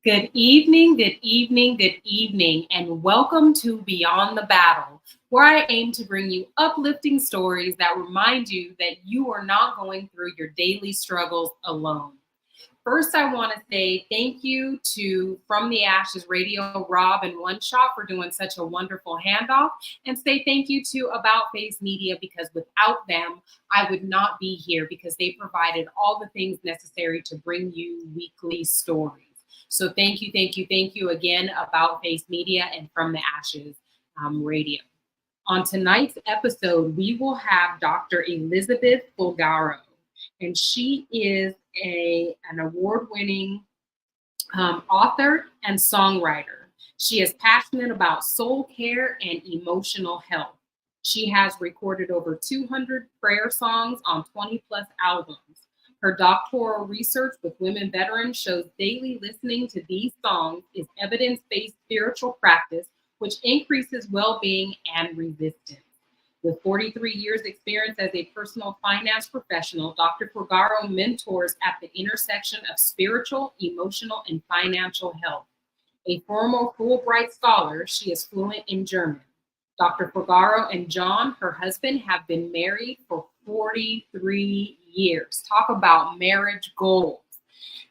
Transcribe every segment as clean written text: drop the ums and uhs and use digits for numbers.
Good evening, good evening, good evening, and welcome to Beyond the Battle, where I aim to bring you uplifting stories that remind you that you are not going through your daily struggles alone. First, I want to say thank you to From the Ashes Radio, Rob and One Shot for doing such a wonderful handoff, and say thank you to About Face Media because without them, I would not be here because they provided all the things necessary to bring you weekly stories. So thank you again, About Face Media and From the Ashes Radio. On tonight's episode, we will have Dr. Elizabeth Fulgaro, and she is an award-winning author and songwriter. She is passionate about soul care and emotional health. She has recorded over 200 prayer songs on 20 plus albums. Her doctoral research with women veterans shows daily listening to these songs is evidence-based spiritual practice, which increases well-being and resistance. With 43 years experience as a personal finance professional, Dr. Fulgaro mentors at the intersection of spiritual, emotional, and financial health. A former Fulbright scholar, she is fluent in German. Dr. Fulgaro and John, her husband, have been married for 43 years. Talk about marriage goals.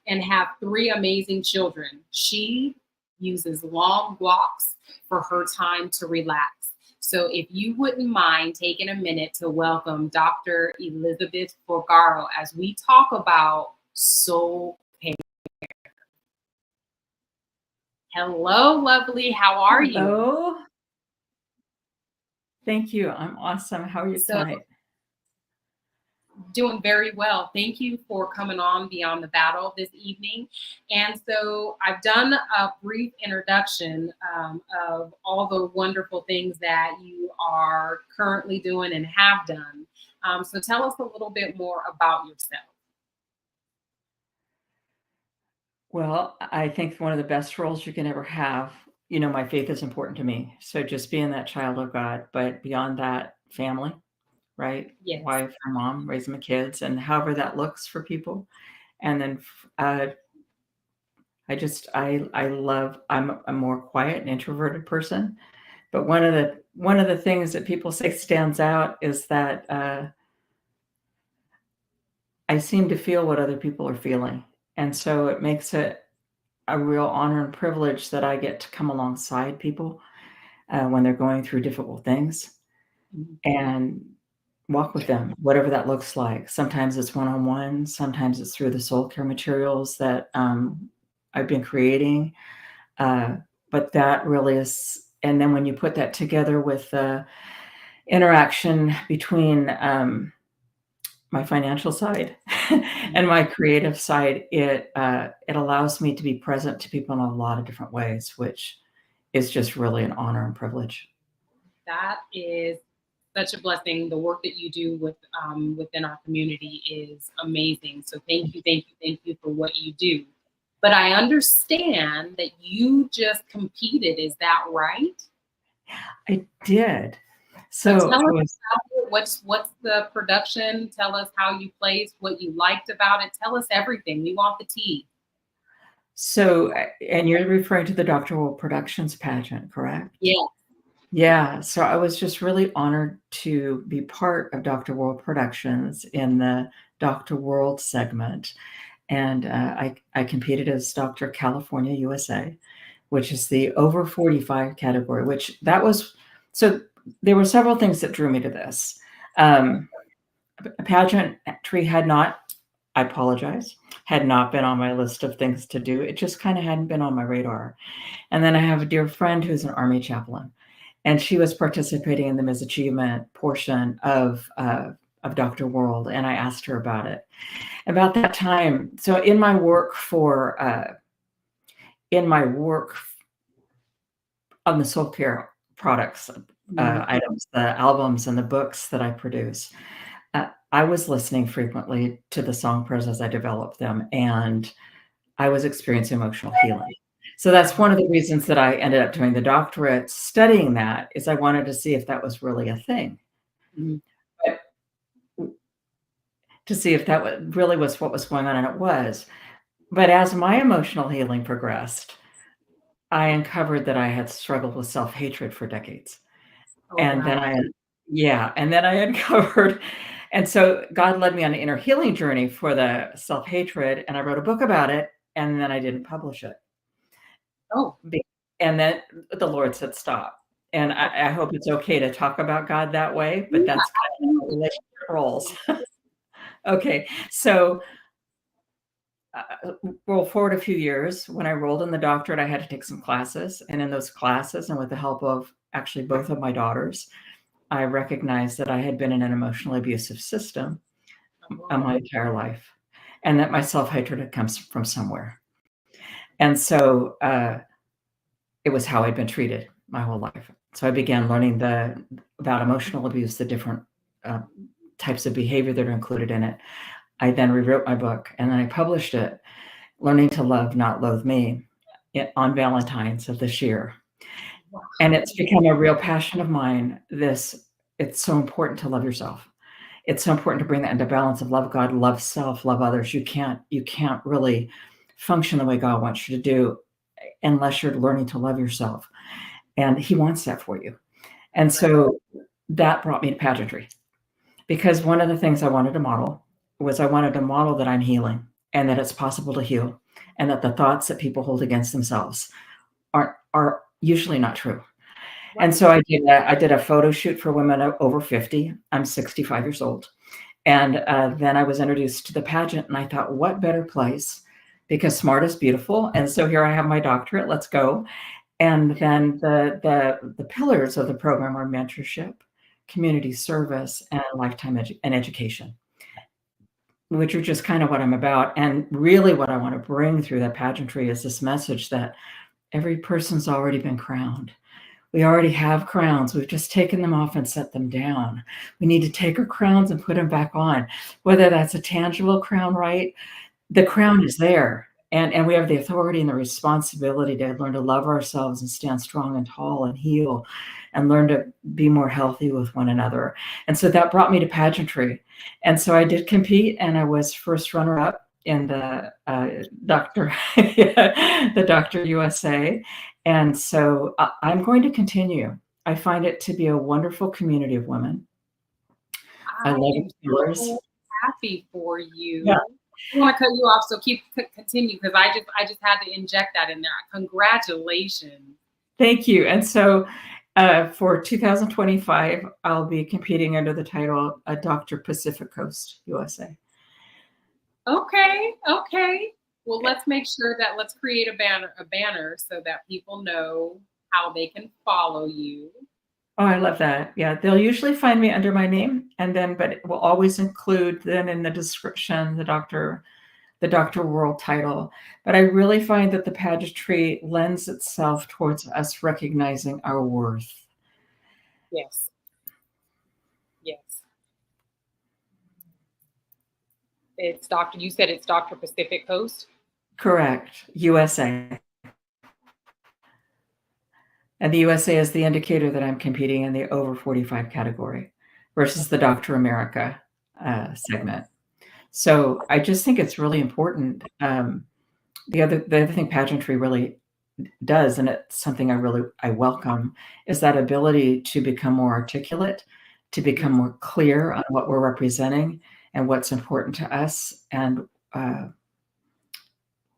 And have 3 amazing children. She uses long walks for her time to relax. So if you wouldn't mind taking a minute to welcome Dr. Elizabeth Fulgaro as we talk about soul care. Hello, lovely. How are you? Hello. Thank you. I'm awesome. How are you tonight? Doing very well. Thank you for coming on Beyond the Battle this evening. And so I've done a brief introduction of all the wonderful things that you are currently doing and have done. So tell us a little bit more about yourself. Well, I think one of the best roles you can ever have, my faith is important to me. So just being that child of God, but beyond that, family, right? Yes. Wife or mom, raising my kids, and however that looks for people. And then I'm a more quiet and introverted person. But one of the things that people say stands out is that I seem to feel what other people are feeling. And so it makes it a real honor and privilege that I get to come alongside people when they're going through difficult things and walk with them, whatever that looks like. Sometimes it's one-on-one, sometimes it's through the soul care materials that I've been creating. But that really is, and then when you put that together with the interaction between my financial side and my creative side, it allows me to be present to people in a lot of different ways, which is just really an honor and privilege. That is such a blessing. The work that you do within our community is amazing. So thank you for what you do. But I understand that you just competed. Is that right? I did. So tell us about it. What's the production? Tell us how you placed, what you liked about it. Tell us everything. We want the tea. So, and you're referring to the Dr. World Productions pageant, correct? Yeah. Yeah. So I was just really honored to be part of Dr. World Productions in the Dr. World segment. And I competed as Dr. California, USA, which is the over 45 category, so there were several things that drew me to this. Pageantry had not been on my list of things to do. It just kind of hadn't been on my radar. And then I have a dear friend who's an Army chaplain, and she was participating in the Ms. Achievement portion of Dr. World, and I asked her about it. About that time, so in my work on the soul care products, items, the albums and the books that I produce, I was listening frequently to the song prayers as I developed them, and I was experiencing emotional healing. So that's one of the reasons that I ended up doing the doctorate studying that, is I wanted to see if that was really a thing. To see if that really was what was going on, and it was. But as my emotional healing progressed, I uncovered that I had struggled with self-hatred for decades. Oh, And then wow. I yeah, and then I uncovered and so God led me on an inner healing journey for the self-hatred, and I wrote a book about it, and then I didn't publish it. Oh, Be and then the Lord said, "Stop." And okay. I hope it's okay to talk about God that way, but Yeah, that's kind of how absolutely. relationship rolls. Okay, so, roll forward a few years, when I enrolled in the doctorate, I had to take some classes, and in those classes, and with the help of actually both of my daughters, I recognized that I had been in an emotionally abusive system Oh, my entire life, and that my self-hatred had comes from somewhere. And so, it was how I'd been treated my whole life. So I began learning about emotional abuse, the different, uh, types of behavior that are included in it. I then rewrote my book, and then I published it, Learning to Love, Not Loathe Me, on Valentine's of this year. And wow. it's become a real passion of mine, it's so important to love yourself. It's so important to bring that into balance of love God, love self, love others. You can't really function the way God wants you to do unless you're learning to love yourself, and He wants that for you. And Right. so that brought me to pageantry because one of the things I wanted to model was I wanted to model that I'm healing and that it's possible to heal, and that the thoughts that people hold against themselves are usually not true. And Right. so I did a photo shoot for women over 50. I'm 65 years old. And then I was introduced to the pageant, and I thought, what better place? Because smart is beautiful. And so here I have my doctorate. Let's go. And then the pillars of the program are mentorship, community service, and lifetime and education, which are just kind of what I'm about. And really, what I want to bring through that pageantry is this message that every person's already been crowned. We already have crowns. We've just taken them off and set them down. We need to take our crowns and put them back on, whether that's a tangible crown, right? The crown is there, and we have the authority and the responsibility to learn to love ourselves and stand strong and tall and heal and learn to be more healthy with one another. And so that brought me to pageantry. And so I did compete, and I was first runner up in the Doctor the Doctor USA. And so I'm going to continue. I find it to be a wonderful community of women. I I love am explorers. so happy for Yeah, you. I want to cut you off, so continue because I just had to inject that in there. Congratulations. thank you. And so for 2025, I'll be competing under the title Dr. Pacific Coast USA. Okay, okay. Well, let's create a banner so that people know how they can follow you. Oh, I love that. Yeah, they'll usually find me under my name, and then, but it will always include then in the description the Doctor World title. But I really find that the pageantry lends itself towards us recognizing our worth. Yes, yes. It's Doctor. You said it's Doctor Pacific Coast. Correct. USA. And the USA is the indicator that I'm competing in the over 45 category versus the Doctor America segment. So I just think it's really important. The other thing pageantry really does, and it's something I welcome, is that ability to become more articulate, to become Mhm. more clear on what we're representing and what's important to us, and uh,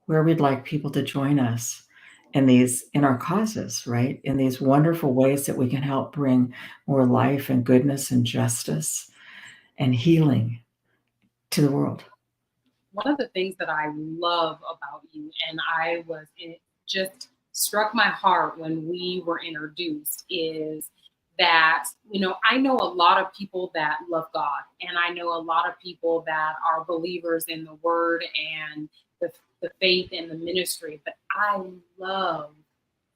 where we'd like people to join us in our causes, right? In these wonderful ways that we can help bring more life and goodness and justice and healing to the world. One of the things that I love about you, and it just struck my heart when we were introduced, is that, I know a lot of people that love God, and I know a lot of people that are believers in the word and the faith and the ministry, but I love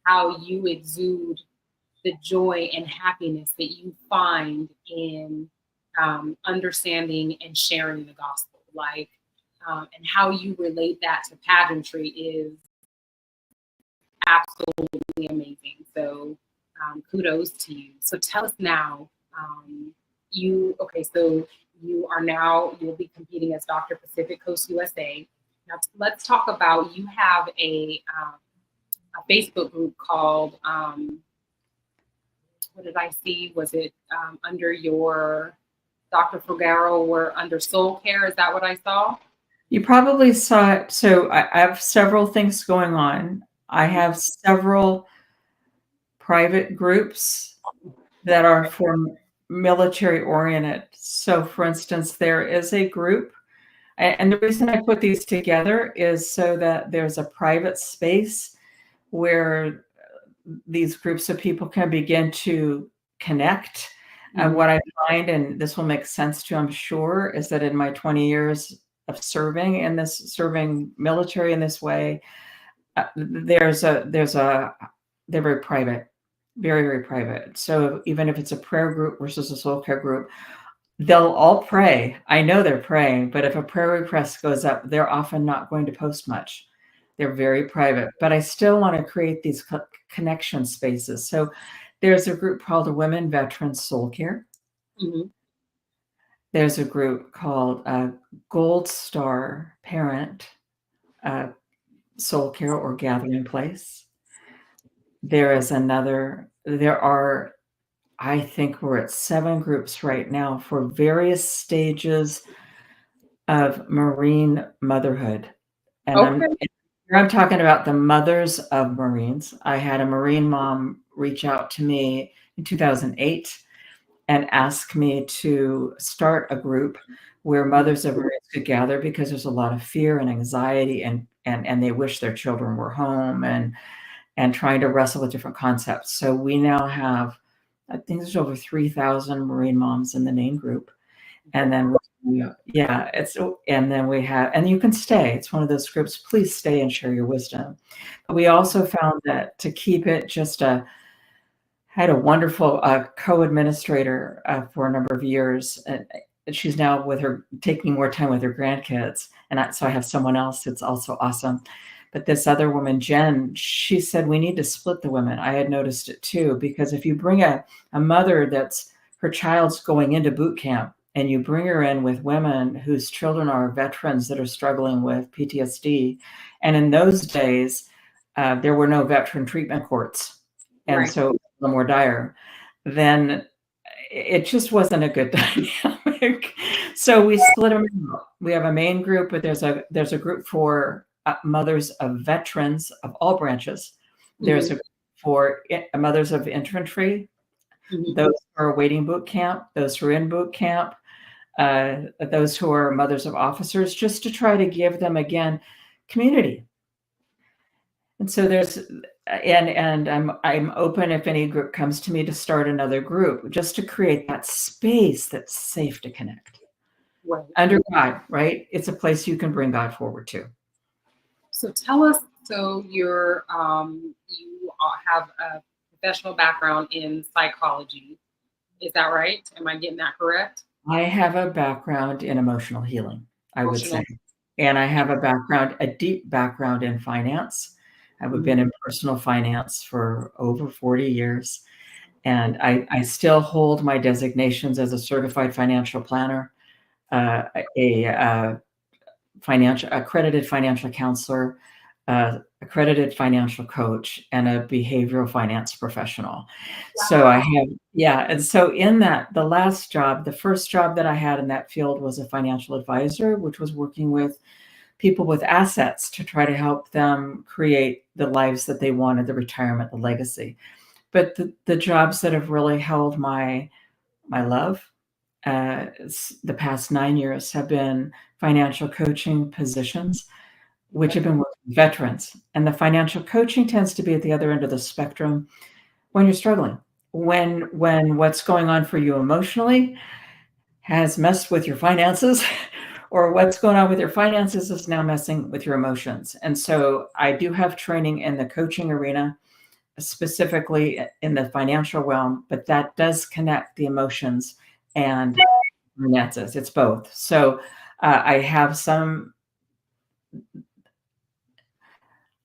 how you exude the joy and happiness that you find in understanding and sharing the gospel. And how you relate that to pageantry is absolutely amazing. So kudos to you. So tell us now, so you'll be competing as Dr. Pacific Coast USA. Now, let's talk about, you have a Facebook group called, what did I see? Was it under your Dr. Fulgaro or under Soul Care? Is that what I saw? You probably saw it. So I have several things going on. I Mhm. have several private groups that are for military oriented. So, for instance, there is a group, and the reason I put these together is so that there's a private space where these groups of people can begin to connect. Mhm. What I find, and this will make sense to, I'm sure, is that in my 20 years of serving military in this way, they're very private, very, very private. So even if it's a prayer group versus a soul care group, they'll all pray. I know they're praying, but if a prayer request goes up, they're often not going to post much. They're very private, but I still want to create these connection spaces. So there's a group called the Women Veterans Soul Care. Mhm. There's a group called Gold Star Parent uh, Soul Care or Gathering Place. There are, I think we're at 7 groups right now for various stages of Marine motherhood. And Okay. I'm talking about the mothers of Marines. I had a Marine mom reach out to me in 2008 and ask me to start a group where Mhm. mothers of Marines could gather because there's a lot of fear and anxiety and they wish their children were home and trying to wrestle with different concepts. So we now have, I think there's over 3,000 Marine moms in the main group. And then, yeah, and then we have, and you can stay. It's one of those groups, please stay and share your wisdom. But we also found that to keep it just had a wonderful co-administrator for a number of years. And she's now taking more time with her grandkids. So I have someone else that's also awesome. But this other woman, Jen, she said, we need to split the women. I had noticed it too, because if you bring a mother that's her child's going into boot camp and you bring her in with women whose children are veterans that are struggling with PTSD, and in those days, there were no veteran treatment courts. And Right. so the more dire, then it just wasn't a good dynamic. So we split them out. We have a main group, but there's a group for mothers of veterans of all branches. There's Mhm. a group for mothers of infantry, Mhm. those who are awaiting boot camp, those who are in boot camp, those who are mothers of officers, just to try to give them again community. And so I'm open if any group comes to me to start another group, just to create that space that's safe to connect. Right. Under God, right? It's a place you can bring God forward to. So tell us, so you have a professional background in psychology. Is that right? Am I getting that correct? I have a background in emotional healing, I would say. Emotional. And I have a deep background in finance. I've Mhm. been in personal finance for over 40 years. And I still hold my designations as a certified financial planner, uh, a accredited financial counselor, accredited financial coach, and a behavioral finance professional. So I have, yeah. And so in that, the first job that I had in that field was a financial advisor, which was working with people with assets to try to help them create the lives that they wanted, the retirement, the legacy. But the jobs that have really held my love the past 9 years have been financial coaching positions, which have been with veterans. And the financial coaching tends to be at the other end of the spectrum when you're struggling, when what's going on for you emotionally has messed with your finances, or what's going on with your finances is now messing with your emotions. And so I do have training in the coaching arena, specifically in the financial realm, but that does connect the emotions and finances. It's both. So I have some.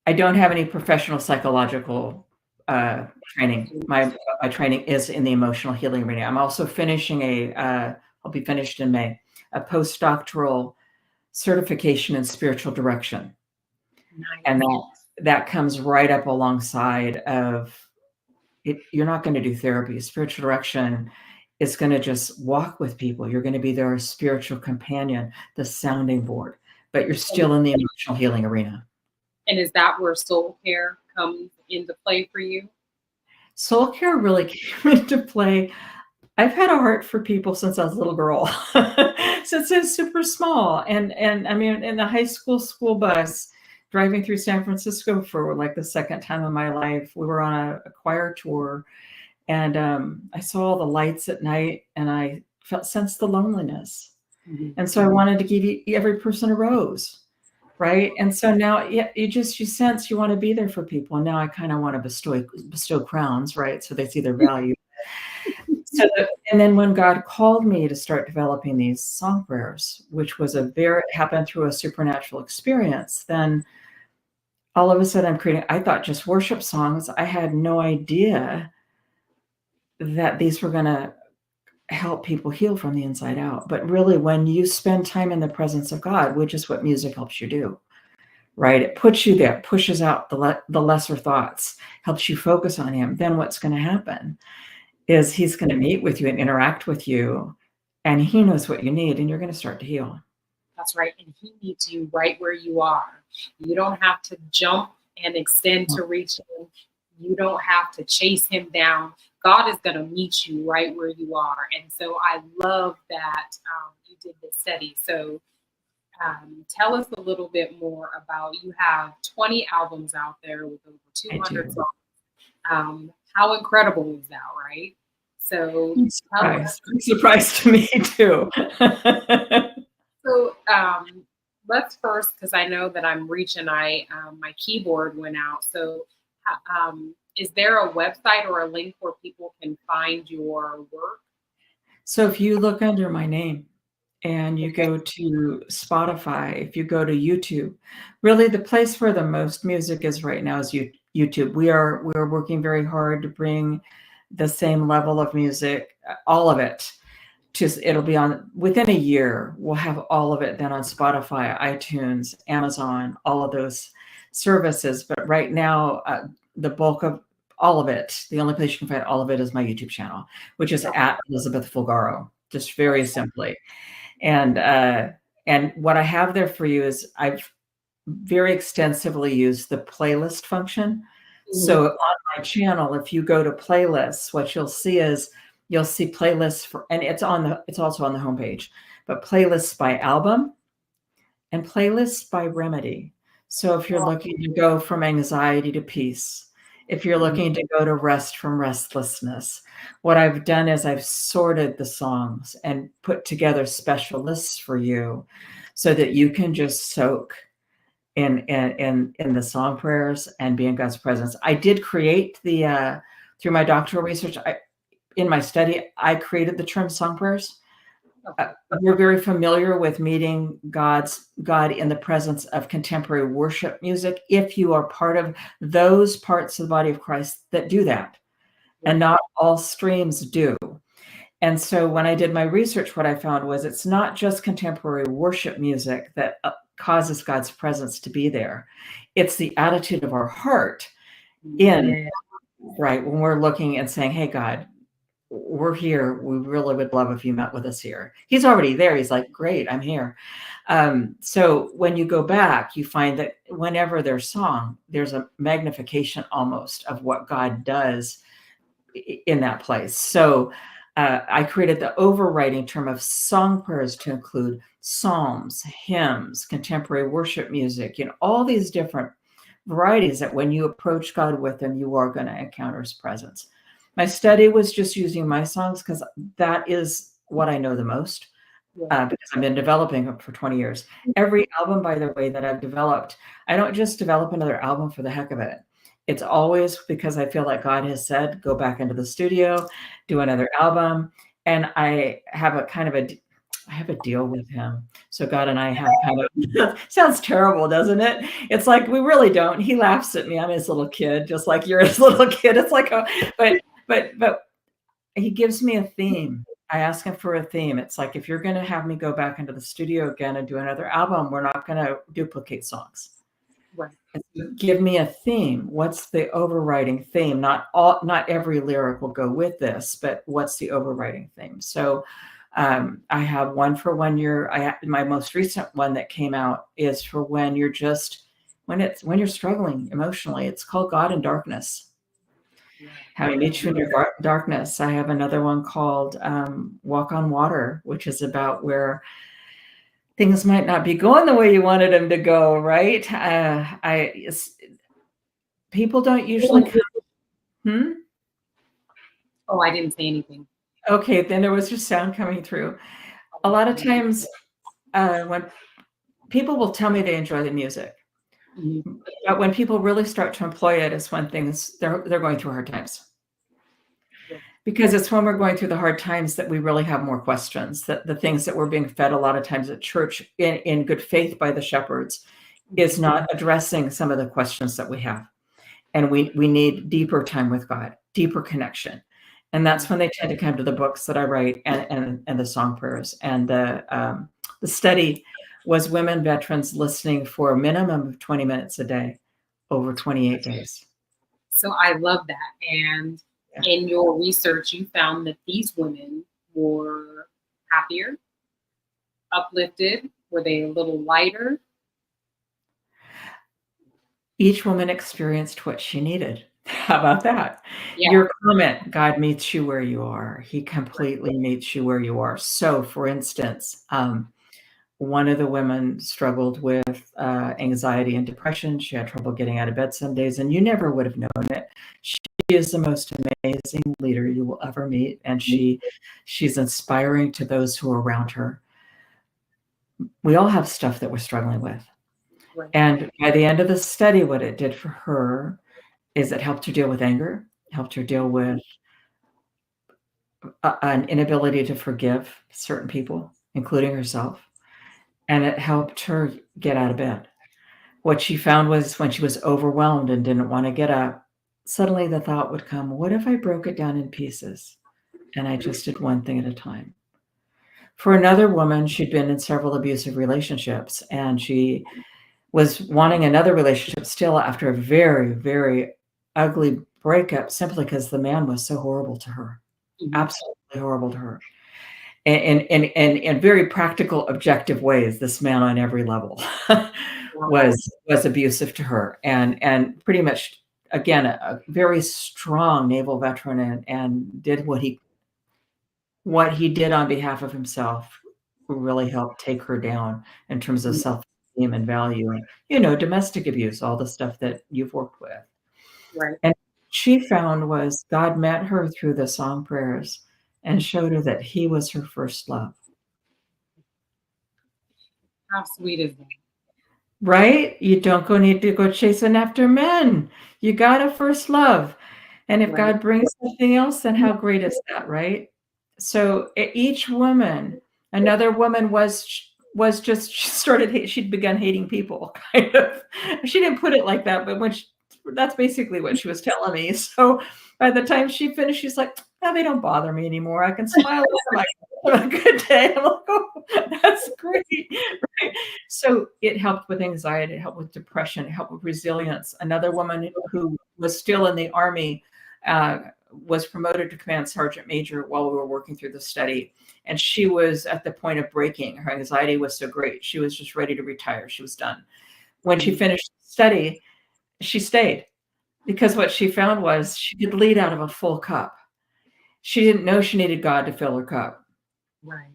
I don't have any professional psychological training. My training is in the emotional healing arena. I'm also finishing I'll be finished in May, a postdoctoral certification in spiritual direction. And Nice. that comes right up alongside of it. You're not going to do therapy. Spiritual direction is going to just walk with people. You're going to be their spiritual companion, the sounding board, but you're And, still in the emotional healing arena. and is that where soul care comes into play for you? Soul care really came into play. I've had a heart for people since I was a little girl, since I was super small. And I mean, in the high school bus, driving through San Francisco for like the second time in my life, we were on a choir tour, and I saw all the lights at night, and I sensed the loneliness, Mhm. and so I wanted to give every person a rose, right? And so now, yeah, you sense you want to be there for people, and now I kind of want to bestow crowns, right? So they see their value. So, and then when God called me to start developing these song prayers, which was happened through a supernatural experience, then all of a sudden I thought just worship songs. I had no idea that these were going to help people heal from the inside out. But really, when you spend time in the presence of God, which is what music helps you do, right? It puts you there, pushes out the lesser thoughts, helps you focus on Him. Then what's going to happen is He's going to meet with you and interact with you, and He knows what you need, and you're going to start to heal. That's right. And he meets you right where you are. You don't have to jump and extend to reach him. You don't have to chase him down. God is going to meet you right where you are. And so I love that you did this study. So tell us a little bit more about, you have 20 albums out there with over I 200 do. songs. How incredible is that, right? So tell us. Surprise to me too. So let's first, because I know that I'm reaching. My keyboard went out. So is there a website or a link where people can find your work? So if you look under my name and you Okay. go to Spotify, if you go to YouTube, really the place where the most music is right now is YouTube. We're working very hard to bring the same level of music, all of it. Just it'll be on within a year. We'll have all of it then on Spotify, iTunes, Amazon, all of those services. But right now, the bulk of all of it, the only place you can find all of it is my YouTube channel, which is at Elizabeth Fulgaro, just very simply. And what I have there for you is I've very extensively used the playlist function. Mhm. So on my channel, if you go to playlists, what you'll see is you'll see playlists for, and it's also on the homepage, but playlists by album and playlists by remedy. So if you're looking to go from anxiety to peace, if you're Mhm. looking to go to rest from restlessness, what I've done is I've sorted the songs and put together special lists for you so that you can just soak in the song prayers and be in God's presence. I did create the through my doctoral research. In my study, I created the term song prayers. Okay. We're very familiar with meeting God in the presence of contemporary worship music. If you are part of those parts of the body of Christ that do that, and not all streams do. And so when I did my research, what I found was it's not just contemporary worship music that causes God's presence to be there. It's the attitude of our heart in, Yeah. right, when we're looking and saying, hey, God, we're here. We really would love if you met with us here. He's already there. He's like, great, I'm here. So when you go back, you find that whenever there's song, there's a magnification almost of what God does in that place. So I created the overriding term of song prayers to include psalms, hymns, contemporary worship music, all these different varieties that when you approach God with them, you are going to encounter His presence. My study was just using my songs because that is what I know the most. Yeah. Because I've been developing them for 20 years. Every album, by the way, that I've developed, I don't just develop another album for the heck of it. It's always because I feel like God has said, go back into the studio, do another album. And I have I have a deal with Him. So God and I have kind of, sounds terrible, doesn't it? It's like, we really don't. He laughs at me. I'm his little kid, just like you're his little kid. It's like, but He gives me a theme. I ask him for a theme. It's like, if you're going to have me go back into the studio again and do another album, we're not going to duplicate songs. Right. Give me a theme. What's the overriding theme? Not every lyric will go with this, but what's the overriding theme? So I have one for when my most recent one that came out is for when you're struggling emotionally. It's called God in Darkness. How I meet you in your darkness. I have another one called Walk on Water, which is about where things might not be going the way you wanted them to go, right? People don't usually come. Oh, I didn't say anything. Okay, then there was just sound coming through. A lot of times when people will tell me they enjoy the music, but when people really start to employ it is when they're going through hard times. Because it's when we're going through the hard times that we really have more questions, that the things that we're being fed a lot of times at church in good faith by the shepherds is not addressing some of the questions that we have. And we need deeper time with God, deeper connection. And that's when they tend to come to the books that I write and the song prayers. And the study was women veterans listening for a minimum of 20 minutes a day over 28 days. So I love that. And in your research, you found that these women were happier, uplifted. Were they a little lighter? Each woman experienced what she needed. How about that? Yeah. Your comment, God meets you where you are. He completely meets you where you are. So, for instance, one of the women struggled with anxiety and depression. She had trouble getting out of bed some days, and you never would have known it. She is the most amazing leader you will ever meet, and she's inspiring to those who are around her. We all have stuff that we're struggling with. Right. And by the end of the study, what it did for her is it helped her deal with anger, helped her deal with an inability to forgive certain people, including herself, and it helped her get out of bed. What she found was when she was overwhelmed and didn't want to get up, suddenly the thought would come, what if I broke it down in pieces and I just did one thing at a time? For another woman, she'd been in several abusive relationships, and she was wanting another relationship still after a very, very ugly breakup, simply because the man was so horrible to her. Absolutely horrible to her. And in very practical, objective ways, this man on every level was abusive to her, and pretty much, again, a very strong naval veteran, and did what he did on behalf of himself really helped take her down in terms of self-esteem and value, and domestic abuse, all the stuff that you've worked with. Right. And she found was God met her through the song prayers and showed her that he was her first love. How sweet is that? Right? You don't need to go chasing after men. You got a first love. And if God brings something else, then how great is that, right? So each woman, another woman she'd begun hating people, kind of. She didn't put it like that, but that's basically what she was telling me. So by the time she finished, she's like, oh, they don't bother me anymore. I can smile like, have a good day. I'm like, oh, that's great. Right? So it helped with anxiety, it helped with depression, it helped with resilience. Another woman who was still in the Army was promoted to command sergeant major while we were working through the study. And she was at the point of breaking. Her anxiety was so great. She was just ready to retire. She was done. When she finished the study, she stayed, because what she found was she could lead out of a full cup. She didn't know she needed God to fill her cup. Right.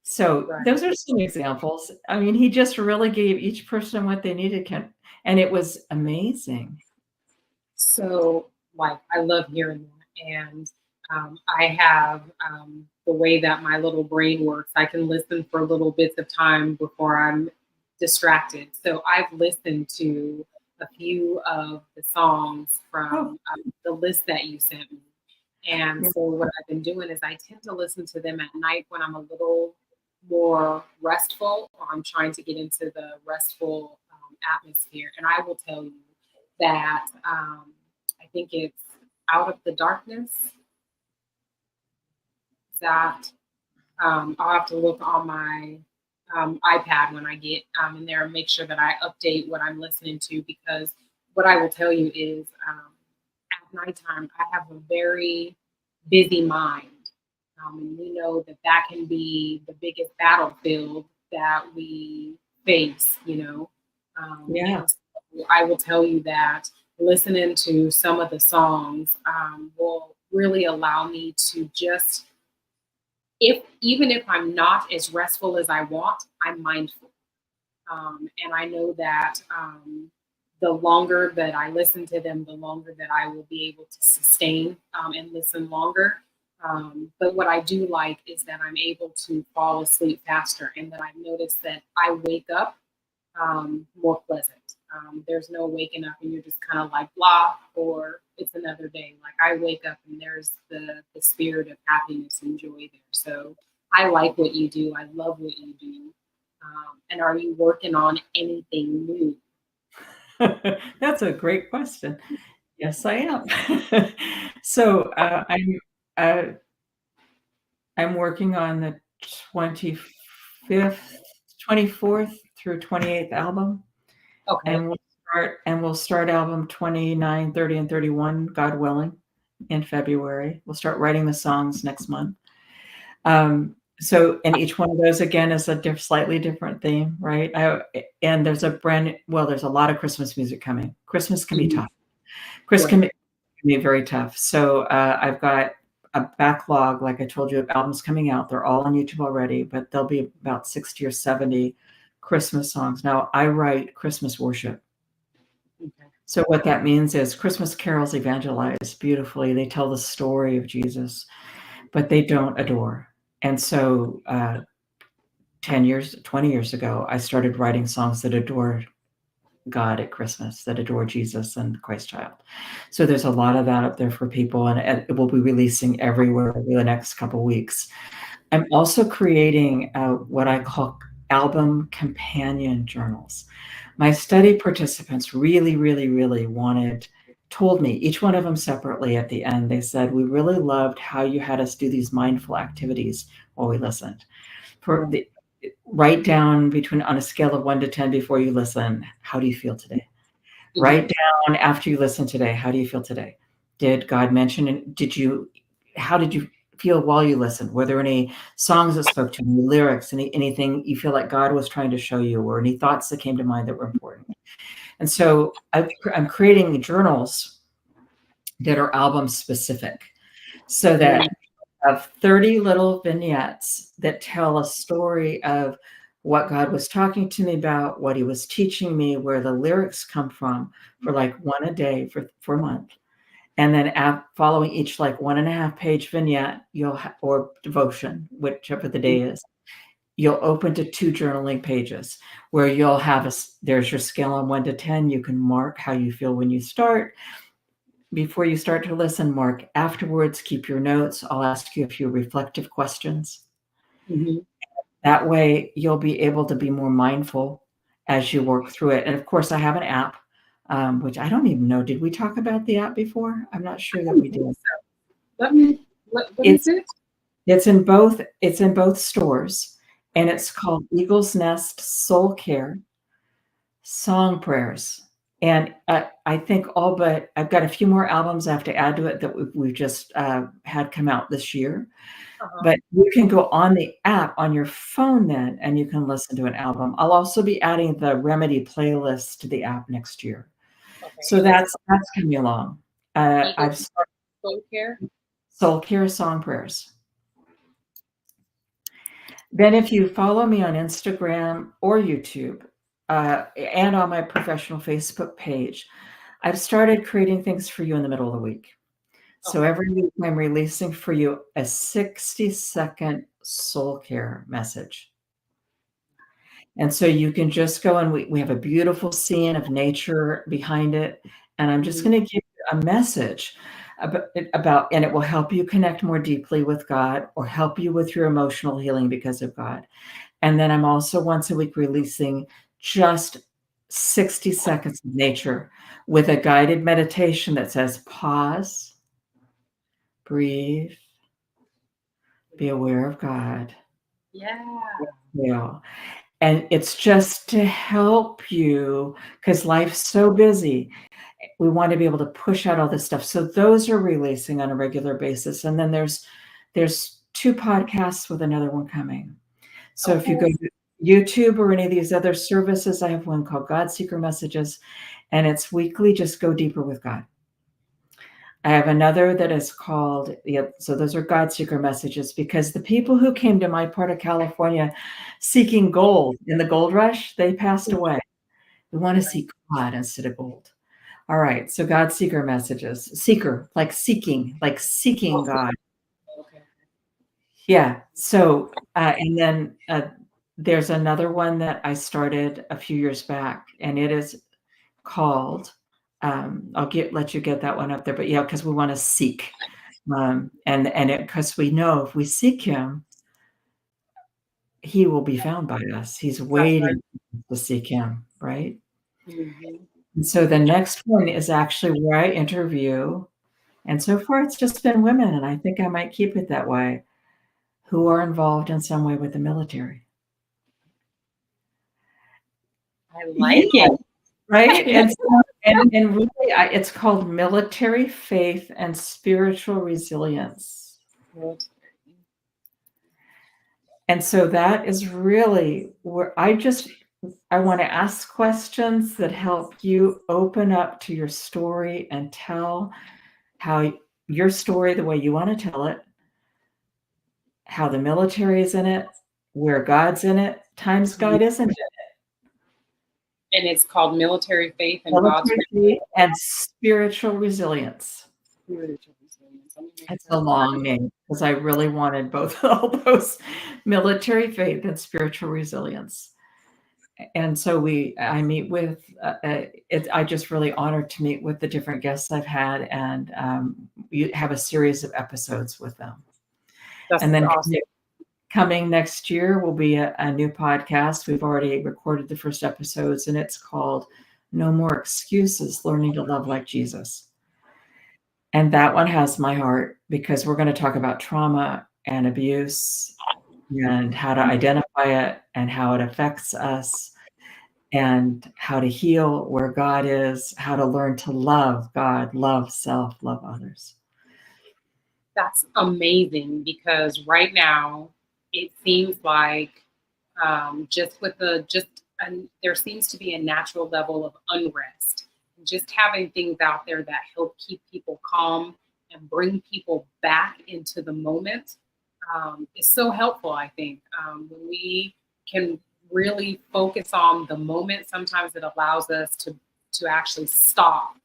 So those are some examples. I mean, he just really gave each person what they needed, and it was amazing. So, I love hearing that. And I have the way that my little brain works. I can listen for little bits of time before I'm distracted. So I've listened to a few of the songs from the list that you sent me. And so what I've been doing is I tend to listen to them at night when I'm a little more restful, or I'm trying to get into the restful atmosphere. And I will tell you that I think it's Out of the Darkness. That I'll have to look on my iPad when I get in there and make sure that I update what I'm listening to, because what I will tell you is at nighttime I have a very busy mind. And we know that that can be the biggest battlefield that we face, you know. Yeah. And so I will tell you that listening to some of the songs will really allow me to just, if even if I'm not as restful as I want, I'm mindful. And I know that the longer that I listen to them, the longer that I will be able to sustain and listen longer. But what I do like is that I'm able to fall asleep faster, and that I've noticed that I wake up more pleasant. There's no waking up and you're just kind of like blah, or it's another day. Like I wake up and there's the spirit of happiness and joy there. So I like what you do. I love what you do. And are you working on anything new? That's a great question. Yes, I am. So, uh, I'm working on the 25th, 24th through 28th album, Okay. and we'll start album 29, 30, and 31, God willing, in February. We'll start writing the songs next month. So, and each one of those again is a slightly different theme, right? And there's there's a lot of Christmas music coming. Christmas can be Mhm. tough. Chris Right. can be very tough. So I've got a backlog, like I told you, of albums coming out. They're all on YouTube already, but there'll be about 60 or 70 Christmas songs. Now, I write Christmas worship. Okay. So what that means is Christmas carols evangelize beautifully. They tell the story of Jesus, but they don't adore. And so 10 years, 20 years ago, I started writing songs that adore God at Christmas, that adore Jesus and Christ child. So there's a lot of that up there for people, and it will be releasing everywhere over the next couple weeks. I'm also creating what I call album companion journals. My study participants really, really, really told me, each one of them separately at the end, they said, we really loved how you had us do these mindful activities while we listened. For Right. the Write down between on a scale of 1 to 10 before you listen, how do you feel today? Hmm. Write down after you listen today, how do you feel today? Did God mention and how did you feel while you listened? Were there any songs that spoke to you, any lyrics, anything you feel like God was trying to show you, or any thoughts that came to mind that were important? And so I'm creating journals that are album specific so that of 30 little vignettes that tell a story of what God was talking to me about, what he was teaching me, where the lyrics come from, for like one a day for a month. And then following each like 1.5 page vignette, or devotion, whichever the day is, you'll open to 2 journaling pages where you'll have there's your scale on 1 to 10. You can mark how you feel when you start. Before you start to listen, mark afterwards, keep your notes. I'll ask you a few reflective questions. Hmm. That way, you'll be able to be more mindful as you work through it. And of course, I have an app, which I don't even know. Did we talk about the app before? I'm not sure that we did. Let me. What is It's it? it's in both stores, and it's called Eagle's Nest Soul Care Song Prayers. And I think all but I've got a few more albums I have to add to it that we've just had come out this year. Uh-huh. But you can go on the app on your phone then, and you can listen to an album. I'll also be adding the Remedy playlist to the app next year. Okay. So And it's that's coming along. Eagle I've started Soul Care. Soul Care Song Prayers. Then if you follow me on Instagram or YouTube, and on my professional Facebook page, I've started creating things for you in the middle of the week. So Okay. every week I'm releasing for you a 60-second soul care message. And so you can just go, and we have a beautiful scene of nature behind it. And I'm just Hmm. going to give you a message and it will help you connect more deeply with God, or help you with your emotional healing because of God. And then I'm also once a week releasing just 60 seconds of nature with a guided meditation that says, pause, breathe, be aware of God. Yeah. Yeah. And it's just to help you because life's so busy. We want to be able to push out all this stuff. So those are releasing on a regular basis. And then there's 2 podcasts with another one coming. So if you go Okay. to YouTube or any of these other services, I have one called God Seeker Messages, and it's weekly, just go deeper with God. I have another that is called, yep, so those are God Seeker Messages because the people who came to my part of California seeking gold in the gold rush, they passed away. We want to Right. seek God instead of gold. All right, so God Seeker Messages. Seeker, like seeking Okay. God. Okay. Yeah. So, and then there's another one that I started a few years back, and it is called. Let you get that one up there, but yeah, because we want to seek, and it because we know if we seek Him, He will be found by us. He's That's right. waiting to seek Him, right? Hmm. And so the next one is actually where I interview, and so far it's just been women, and I think I might keep it that way, who are involved in some way with the military. I Yeah, like it. right? And so and really, it's called Military Faith and Spiritual Resilience. And so that is really where I want to ask questions that help you open up to your story and tell how your story the way you want to tell it, how the military is in it, where God's in it, times God isn't in it. And it's called Military Faith and God's Military faith and spiritual resilience. Spiritual Resilience. Let me make It's a that. long name because I really wanted both all those military faith and spiritual resilience. And so I meet with I just really honored to meet with the different guests I've had, and you have a series of episodes with them. That's And then awesome. coming next year will be a new podcast. We've already recorded the first episodes, and it's called "No More Excuses: Learning to Love Like Jesus." And that one has my heart because we're going to talk about trauma and abuse and how to identify it and how it affects us and how to heal where God is, how to learn to love God, love self, love others. That's amazing because right now it seems like just with there seems to be a natural level of unrest. Just having things out there that help keep people calm and bring people back into the moment is so helpful. I think when we can really focus on the moment, sometimes it allows us to actually stop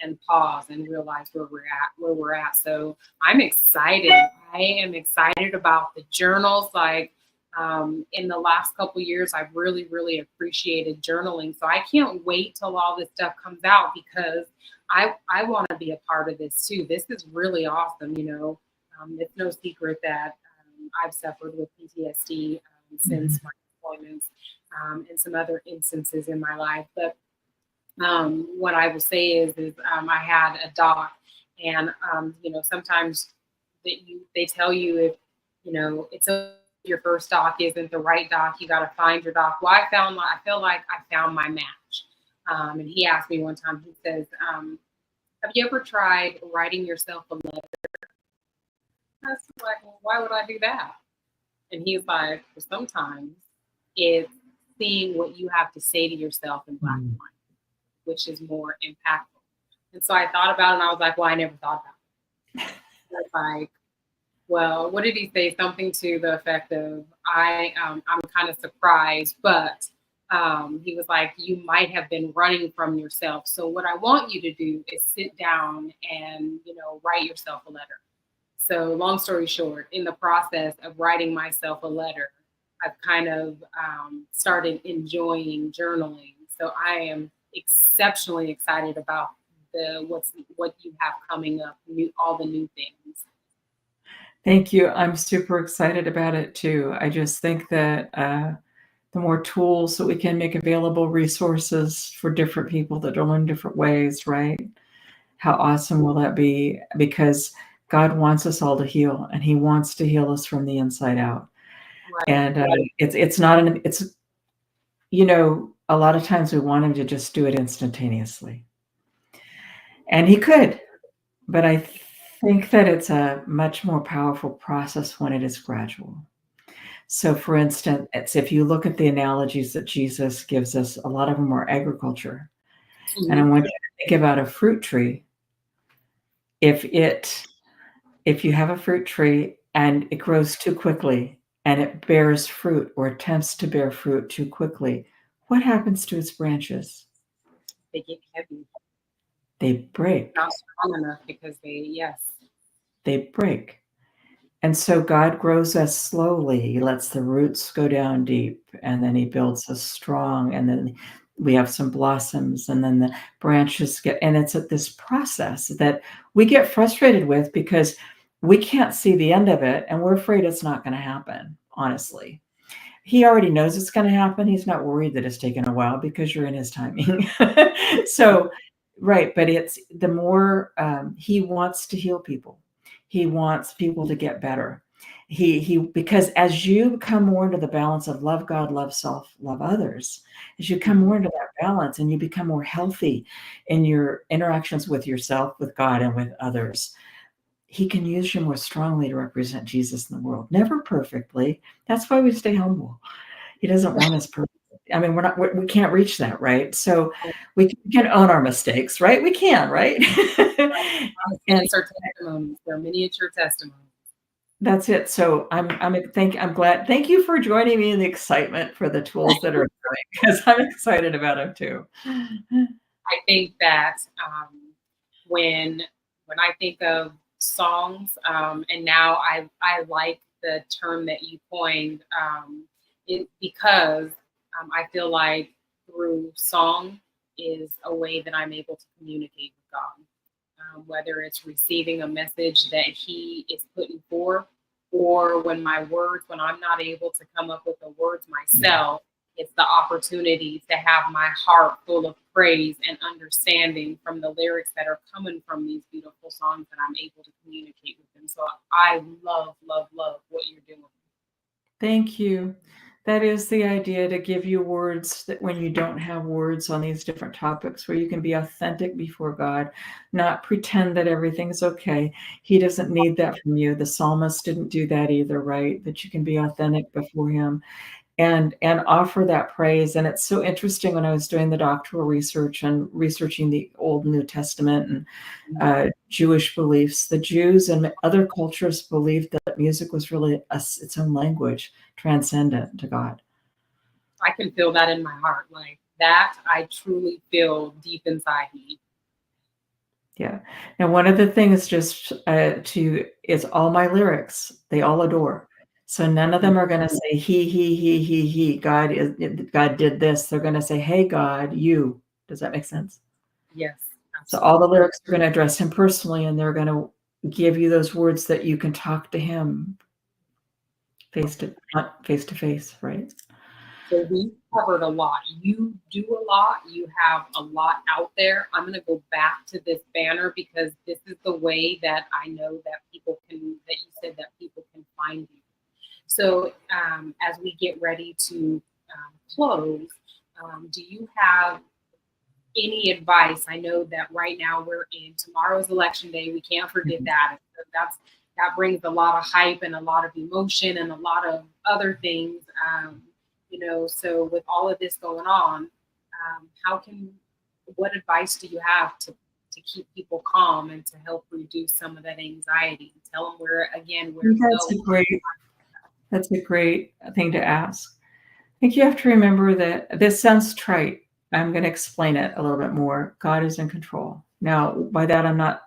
and pause and realize where we're at. So I'm excited. I am excited about the journals. Like in the last couple years, I've really appreciated journaling. So I can't wait till all this stuff comes out because I want to be a part of this too. This is really awesome. It's no secret that I've suffered with PTSD Mhm. since my deployments and some other instances in my life, but what I will say is I had a doc, and sometimes they tell you if it's your first doc isn't the right doc, you got to find your doc. Well, I feel like I found my match. And he asked me one time. He says, "Have you ever tried writing yourself a letter?" I was like, "Well, why would I do that?" And he's like, "Well, sometimes it's seeing what you have to say to yourself in black and Mm. white, which is more impactful." And so I thought about it and I was like, well, I never thought about it. I was like, well, what did he say? Something to the effect of, I'm kind of surprised, but he was like, you might have been running from yourself. So what I want you to do is sit down and, write yourself a letter. So long story short, in the process of writing myself a letter, I've kind of started enjoying journaling. So I am exceptionally excited about what you have coming up, all the new things. Thank you. I'm super excited about it too. I just think that the more tools that we can make available, resources for different people that are in different ways, right? How awesome will that be? Because God wants us all to heal, and He wants to heal us from the inside out. Right. And it's not an it's you know, a lot of times we want him to just do it instantaneously. And he could, but I think that it's a much more powerful process when it is gradual. So, for instance, it's if you look at the analogies that Jesus gives us, a lot of them are agriculture. And I Mhm. want you to think about a fruit tree. If it if you have a fruit tree and it grows too quickly and it bears fruit or attempts to bear fruit too quickly, what happens to its branches? They get heavy, They break. not strong enough because yes. They break. And so God grows us slowly. He lets the roots go down deep, and then he builds us strong, and then we have some blossoms, and then the branches get, and it's at this process that we get frustrated with because we can't see the end of it, and we're afraid it's not going to happen, honestly. He already knows it's gonna happen. He's not worried that it's taken a while because you're in his timing. So right, but it's the more, he wants to heal people. He wants people to get better. He because as you come more into the balance of love God, love self, love others, as you come Mhm. more into that balance and you become more healthy in your interactions with yourself, with God, and with others, he can use you more strongly to represent Jesus in the world. Never perfectly. That's why we stay humble. He doesn't want us perfect. I mean, we can't reach that, right? So we can own our mistakes, right? We can, right? And Miniature testimonies. They're miniature testimonies. that's it. So I'm glad. Thank you for joining me in the excitement for the tools that are coming because I'm excited about them too. I think that when I think of songs, and now I like the term that you coined, it because I feel like through song is a way that I'm able to communicate with God, whether it's receiving a message that He is putting forth, or when I'm not able to come up with the words myself, it's the opportunity to have my heart full of praise and understanding from the lyrics that are coming from these beautiful songs that I'm able to communicate with them. So I love, love, love what you're doing. Thank you. That is the idea, to give you words that when you don't have words on these different topics, where you can be authentic before God, not pretend that everything's okay. He doesn't need that from you. The psalmist didn't do that either, right? That you can be authentic before him and offer that praise. And it's so interesting when I was doing the doctoral research and researching the Old and New Testament and Jewish beliefs. The Jews and other cultures believed that music was really its own language, transcendent to God. I can feel that in my heart. Like that, I truly feel deep inside me. Yeah. Now, one of the things just to is all my lyrics, they all adore. So none of them are going to say he. God did this. They're going to say, hey God, you. Does that make sense? Yes, So all the absolutely. lyrics are going to address him personally, and they're going to give you those words that you can talk to him not face to face, right? So we covered a lot. You do a lot. You have a lot out there. I'm going to go back to this banner because this is the way that I know that that you said that people can find you. So as we get ready to close, do you have any advice? I know that right now we're in tomorrow's election day. We can't forget Mhm. that. So that brings a lot of hype and a lot of emotion and a lot of other things. So with all of this going on, how can what advice do you have to keep people calm and to help reduce some of that anxiety? Tell them where to That's go. a great thing to ask. I think you have to remember that this sounds trite. I'm going to explain it a little bit more. God is in control. Now, by that, I'm not.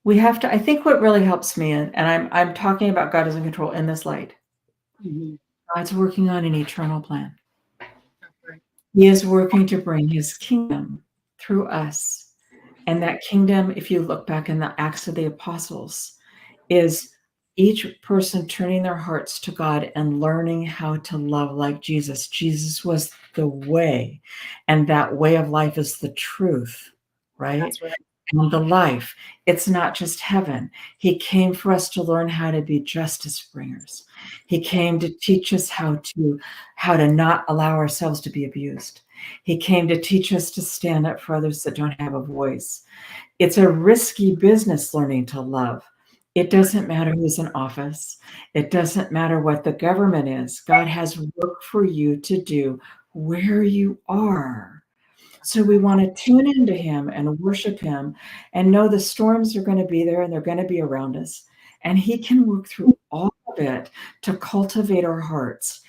We have to. I think what really helps me, and I'm talking about God is in control in this light. Mm-hmm. God's working on an eternal plan. Right. He is working to bring His kingdom through us, and that kingdom, if you look back in the Acts of the Apostles, is each person turning their hearts to God and learning how to love like Jesus. Jesus was the way, and that way of life is the truth, right? That's right. And the life. It's not just heaven. He came for us to learn how to be justice bringers. He came to teach us how to not allow ourselves to be abused. He came to teach us to stand up for others that don't have a voice. It's a risky business learning to love. It doesn't matter who's in office. It doesn't matter what the government is. God has work for you to do where you are. So we want to tune into him and worship him and know the storms are going to be there and they're going to be around us. And he can work through all of it to cultivate our hearts.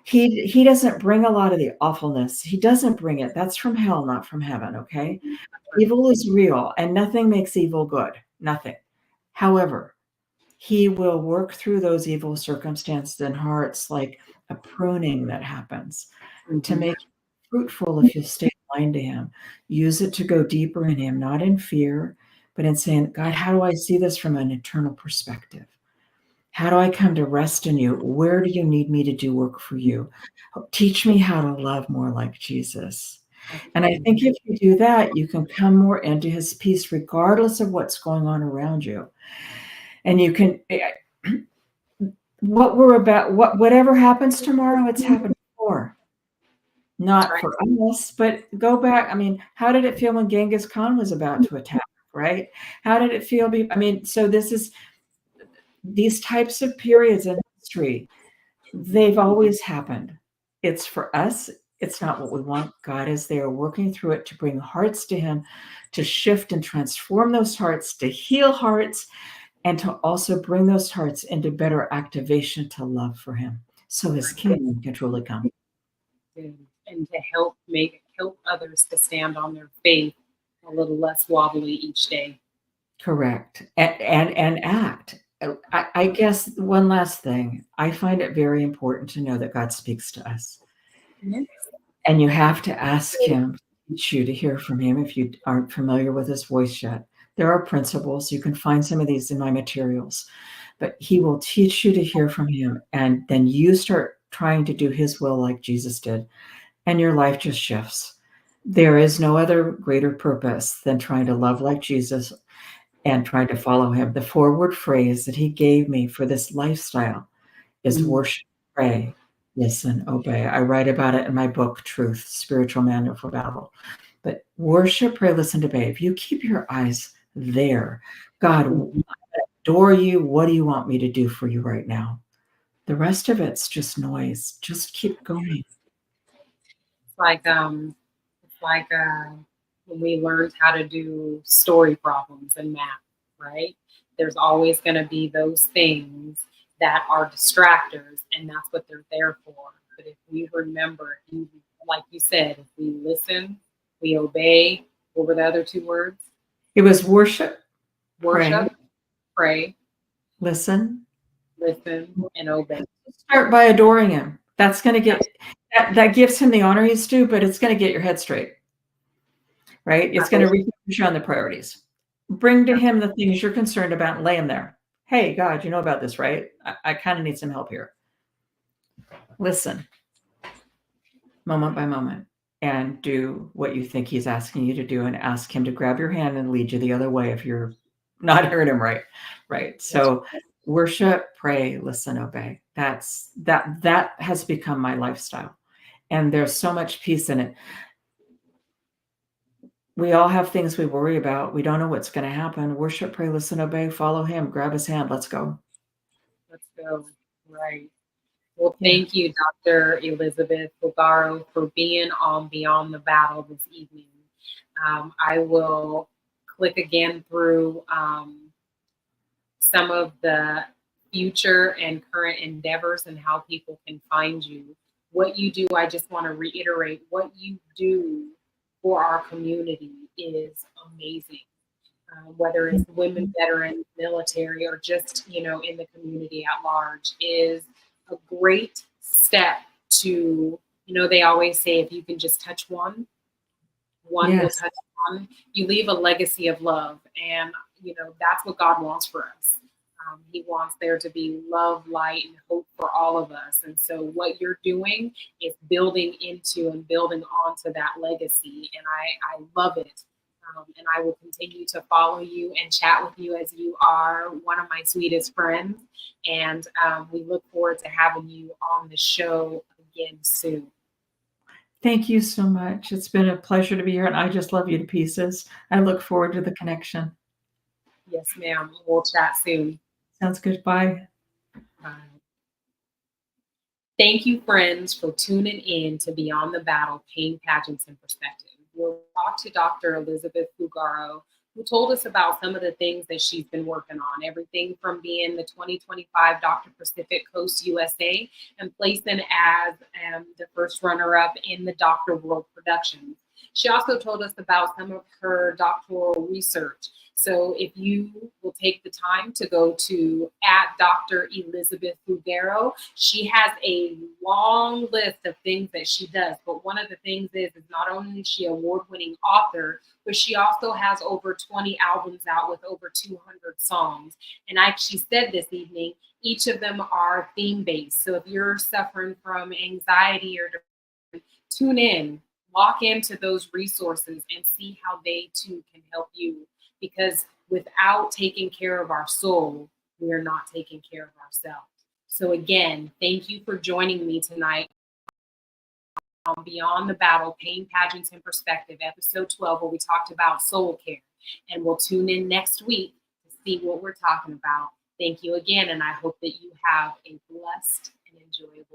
He doesn't bring a lot of the awfulness. He doesn't bring it. That's from hell, not from heaven, okay? Evil is real and nothing makes evil good. Nothing. However, he will work through those evil circumstances and hearts like a pruning that happens to make you fruitful if you stay aligned to him. Use it to go deeper in him, not in fear, but in saying, God, how do I see this from an eternal perspective? How do I come to rest in you? Where do you need me to do work for you? Teach me how to love more like Jesus. And I think if you do that, you can come more into his peace, regardless of what's going on around you. And you can, whatever happens tomorrow, it's happened before. Not for us, but go back. I mean, how did it feel when Genghis Khan was about to attack, right? How did it feel? So these types of periods in history, they've always happened. It's for us. It's not what we want. God is there working through it to bring hearts to him, to shift and transform those hearts, to heal hearts, and to also bring those hearts into better activation to love for him. So his kingdom can truly come. And to help others to stand on their faith a little less wobbly each day. Correct. And act. I guess one last thing. I find it very important to know that God speaks to us. Yes. And you have to ask him to teach you to hear from him if you aren't familiar with his voice yet. There are principles. You can find some of these in my materials. But he will teach you to hear from him. And then you start trying to do his will like Jesus did. And your life just shifts. There is no other greater purpose than trying to love like Jesus and trying to follow him. The forward phrase that he gave me for this lifestyle is worship, pray, listen, obey. I write about it in my book, Truth, Spiritual Manual for Battle. But worship, pray, listen, obey. If you keep your eyes there, God, I adore you. What do you want me to do for you right now? The rest of it's just noise. Just keep going. It's like when we learned how to do story problems in math, right? There's always going to be those things that are distractors, and that's what they're there for. But if we remember, like you said, if we listen, we obey. What were the other two words? It was worship, Worship, pray, listen, and obey. start by adoring him. That's going to get that gives him the honor he's due, but it's going to get your head straight, right? It's going to refocus you on the priorities. Bring to him the things you're concerned about and lay them there. Hey, God, you know about this, right? I kind of need some help here. Listen, moment by moment, and do what you think he's asking you to do, and ask him to grab your hand and lead you the other way if you're not hearing him right. Right. So worship, pray, listen, obey. That has become my lifestyle. And there's so much peace in it. We all have things we worry about. We don't know what's going to happen. Worship, pray, listen, obey, follow him, grab his hand. Let's go. Let's go. Right. Well, thank you, Dr. Elizabeth Fulgaro, for being on Beyond the Battle this evening. I will click again through some of the future and current endeavors and how people can find you. What you do, I just want to reiterate, what you do for our community is amazing. Whether it's women, veterans, military, or just, in the community at large, is a great step to, they always say if you can just touch one will touch one. You leave a legacy of love. And, that's what God wants for us. He wants there to be love, light, and hope for all of us. And so what you're doing is building into and building onto that legacy. And I love it. And I will continue to follow you and chat with you as you are one of my sweetest friends. And we look forward to having you on the show again soon. Thank you so much. It's been a pleasure to be here, and I just love you to pieces. I look forward to the connection. Yes, ma'am. We'll chat soon. Sounds good. Bye. Bye. Thank you, friends, for tuning in to Beyond the Battle Pain Pageants and Perspective. We'll talk to Dr. Elizabeth Fulgaro, who told us about some of the things that she's been working on, everything from being the 2025 Dr. Pacific Coast USA and placing as the first runner up in the Dr. World Productions. She also told us about some of her doctoral research. So if you will take the time to go to at Dr. Elizabeth Fulgaro, she has a long list of things that she does. But one of the things is not only is she an award-winning author, but she also has over 20 albums out with over 200 songs. And she said this evening, each of them are theme-based. So if you're suffering from anxiety or depression, tune in, walk into those resources and see how they too can help you. Because without taking care of our soul, we are not taking care of ourselves. So again, thank you for joining me tonight on Beyond the Battle, Pain, Pageants, and Perspective, episode 12, where we talked about soul care. And we'll tune in next week to see what we're talking about. Thank you again, and I hope that you have a blessed and enjoyable